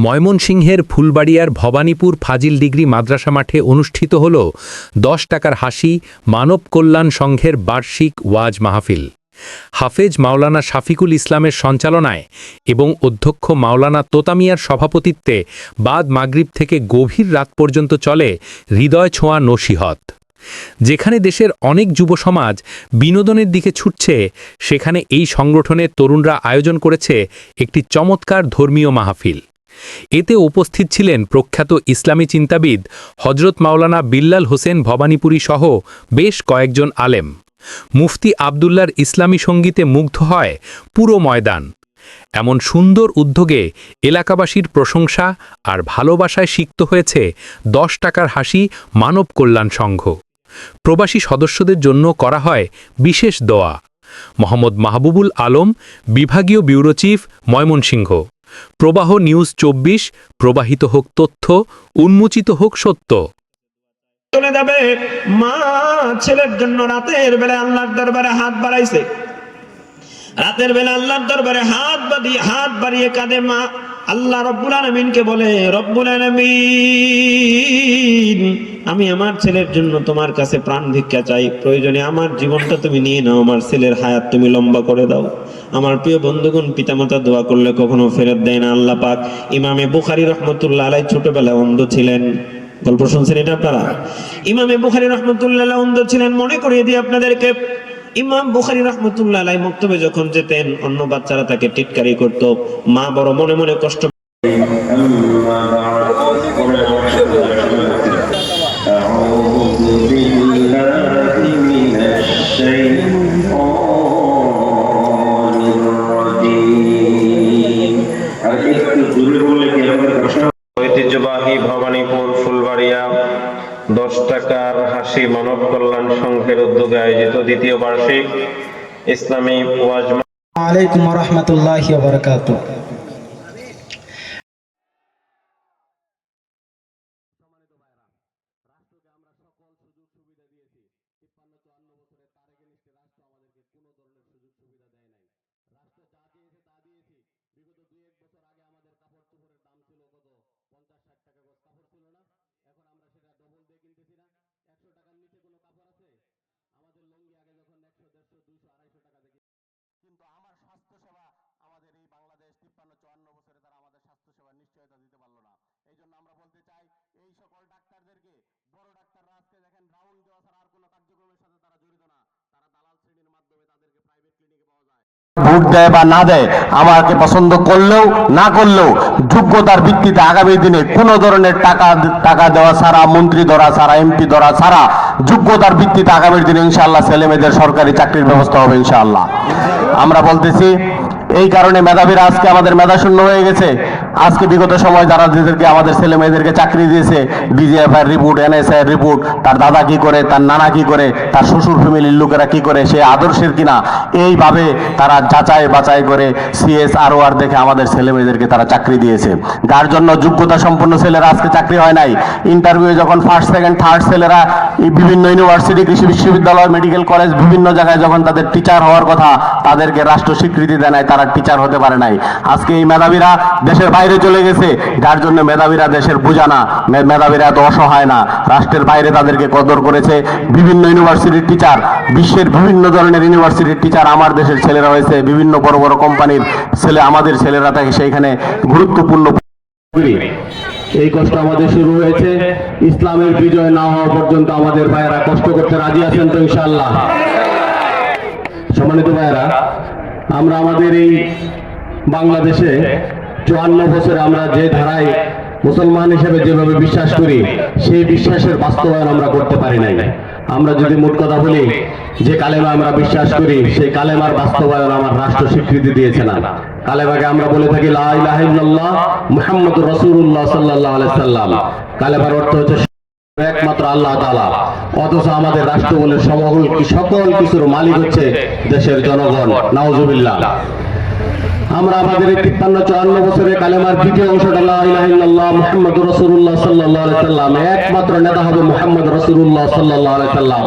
ময়মনসিংহের ফুলবাড়িয়ার ভবানীপুর ফাজিল ডিগ্রি মাদ্রাসা মাঠে অনুষ্ঠিত হল ১০ টাকার হাসি মানব কল্যাণ সংঘের বার্ষিক ওয়াজ মাহফিল। হাফেজ মাওলানা শাফিকুল ইসলামের সঞ্চালনায় এবং অধ্যক্ষ মাওলানা তোতামিয়ার সভাপতিত্বে বাদ মাগরিব থেকে গভীর রাত পর্যন্ত চলে হৃদয় ছোঁয়া নসিহত। যেখানে দেশের অনেক যুব সমাজ বিনোদনের দিকে ছুটছে, সেখানে এই সংগঠনের তরুণরা আয়োজন করেছে একটি চমৎকার ধর্মীয় মাহফিল। এতে উপস্থিত ছিলেন প্রখ্যাত ইসলামী চিন্তাবিদ হজরত মাওলানা বিল্লাল হোসেন ভবানীপুরী সহ বেশ কয়েকজন আলেম। মুফতি আবদুল্লার ইসলামী সঙ্গীতে মুগ্ধ হয় পুরো ময়দান। এমন সুন্দর উদ্যোগে এলাকাবাসীর প্রশংসা আর ভালোবাসায় সিক্ত হয়েছে ১০ টাকার হাসি মানব কল্যাণ সংঘ। প্রবাসী সদস্যদের জন্য করা হয় বিশেষ দোয়া। মোহাম্মদ মাহবুবুল আলম, বিভাগীয় ব্যুরো চিফ, ময়মনসিংহ। প্রবাহ নিউজ ২৪। প্রবাহিত হোক তথ্য, উন্মোচিত হোক সত্য। চলে যাবে মা ছেলের জন্য রাতের বেলা আল্লাহর দরবারে হাত বাড়াইছে। রাতের বেলা আল্লাহর দরবারে হাত বাড়িয়ে কাঁদে মা। আল্লাহ রব্বুল আলামিনকে বলে, রব্বুল আলামিন, আমি আমার ছেলের জন্য তোমার কাছে প্রাণ ভিক্ষা চাই। প্রয়োজনে আমার জীবনটা তুমি নিয়ে নাও, আমার ছেলের হায়াত তুমি লম্বা করে দাও। আমার প্রিয় বন্ধুগণ, পিতামাতা দোয়া করলে কখনো ফেরত দেয় না আল্লাহ পাক। ইমামে বুখারী রাহমাতুল্লাহ আলাইহি ছোটবেলায় অন্ধ ছিলেন। গল্প শুনছেন এটা আপনারা? ইমামে বুখারী রাহমাতুল্লাহ আলাইহি অন্ধ ছিলেন। মনে করিয়ে দিই আপনাদেরকে, ইমাম বুখারী রাহমাতুল্লাহ আলাইহি মক্তবে যখন যেতেন, অন্য বাচ্চারা তাকে টিটকারি করত। মা বড় মনে মনে কষ্ট। ঐতিহ্যবাহী ভবানীপুর ফুলবাড়িয়া ১০ টাকার হাসি মানব কল্যাণ সংঘের উদ্যোগে আয়োজিত দ্বিতীয় বার্ষিক ইসলামী ওয়াজ। আলাইকুম ওয়া রাহমাতুল্লাহি ওয়া বারাকাতুহু। কিন্তু আমার স্বাস্থ্যসেবা, আমাদের এই বাংলাদেশ ৫৩-৫৪ বছরে তারা আমাদের স্বাস্থ্যসেবার নিশ্চয়তা দিতে পারলো না। এই জন্য আমরা বলতে চাই, এই সকল ডাক্তারদেরকে, বড় ডাক্তাররা আজকে দেখেন রাউন্ড দেওয়া ছাড়া আর কোনো কার্যক্রমের সাথে তারা জড়িত না। তারা দালাল শ্রেণীর মাধ্যমে তাদেরকে প্রাইভেট ক্লিনিকে পাওয়া যায়। ভোট দেয় বা না দেয়, আমাকে পছন্দ করলেও না করলেও যোগ্যতার ভিত্তিতে আগামী দিনে কোনো ধরনের টাকা দেওয়া ছাড়া, মন্ত্রী ধরা ছাড়া, এমপি ধরা ছাড়া যোগ্যতার ভিত্তিতে আগামী দিনে ইনশাআল্লাহ ছেলে মেয়েদের সরকারি চাকরির ব্যবস্থা হবে ইনশাআল্লাহ। আমরা বলতেছি, এই কারণে মেধাবীরা আজকে আমাদের মেধাশূন্য হয়ে গেছে। আজকে বিগত সময় যারা যাদেরকে আমাদের ছেলে মেয়েদেরকে চাকরি দিয়েছে, ডিজিএফআই রিপোর্ট, এনএসআই রিপোর্ট, তার দাদা কি করে, তার নানা কি করে, তার শ্বশুর ফ্যামিলির লোকেরা কি করে, সে আদর্শের কিনা, এইভাবে তারা যাচাই বাছাই করে CSROR দেখে আমাদের ছেলে মেয়েদেরকে তারা চাকরি দিয়েছে। যার জন্য যোগ্যতা সম্পন্ন ছেলেরা আজকে চাকরি হয় নাই। ইন্টারভিউ যখন ফার্স্ট সেকেন্ড থার্ড ছেলেরা বিভিন্ন ইউনিভার্সিটি, কৃষি বিশ্ববিদ্যালয়, মেডিকেল কলেজ, বিভিন্ন জায়গায় যখন তাদের টিচার হওয়ার কথা, তাদেরকে রাষ্ট্র স্বীকৃতি দেয় নাই, তারা টিচার হতে পারে নাই। আজকে এই মেধাবীরা দেশের বাইরে চলে গেছে, যার জন্য মেধাবীরা দেশের বোঝা না, মেধাবীরা এত অসহায় না। রাষ্ট্রের বাইরে তাদেরকে কদর করেছে। বিভিন্ন ইউনিভার্সিটির টিচার, বিশ্বের বিভিন্ন ধরনের ইউনিভার্সিটির টিচার আমার দেশের ছেলেরা হয়েছে। বিভিন্ন বড় বড় কোম্পানির ছেলে, আমাদের ছেলেরা থাকে সেইখানে গুরুত্বপূর্ণ। এই কষ্ট আমাদের শুরু হয়েছে, ইসলামের বিজয় না হওয়া পর্যন্ত আমাদের ভাইয়েরা কষ্ট করতে রাজি আছেন তো ইনশাআল্লাহ? সম্মানিত ভাইয়েরা, আমরা আমাদের এই বাংলাদেশে ৫৪ বছরে আমরা যে ধারায় মুসলমান হিসেবে যেভাবে বিশ্বাস করি, সেই বিশ্বাসের বাস্তবায়ন আমরা করতে পারি নাই। আমরা যদি মোট কথা বলি, যে কালেমা আমরা বিশ্বাস করি, সেই কালেমার বাস্তবায়ন আমার রাষ্ট্র স্বীকৃতি দিয়েছে না। কালেমাকে আমরা বলে থাকি লা ইলাহা ইল্লাল্লাহ মুহাম্মাদুর রাসূলুল্লাহ সাল্লাল্লাহু আলাইহি সাল্লাম। কালেমার অর্থ হচ্ছে একমাত্র আল্লাহ তাআলা। অথচ আমাদের রাষ্ট্র বলে সকল কিছুর মালিক হচ্ছে দেশের জনগণ। নাউজুবিল্লাহ। আমরা আমাদের ৫৩-৫৪ বছরের কালেমার দ্বিতীয় অংশটা লা ইলাহা ইল্লাল্লাহ মুহাম্মাদুর রাসূলুল্লাহ সাল্লাল্লাহু আলাইহি সাল্লাম, একমাত্র নেতা হবে মুহাম্মদ রাসূলুল্লাহ সাল্লাল্লাহু আলাইহি সাল্লাম।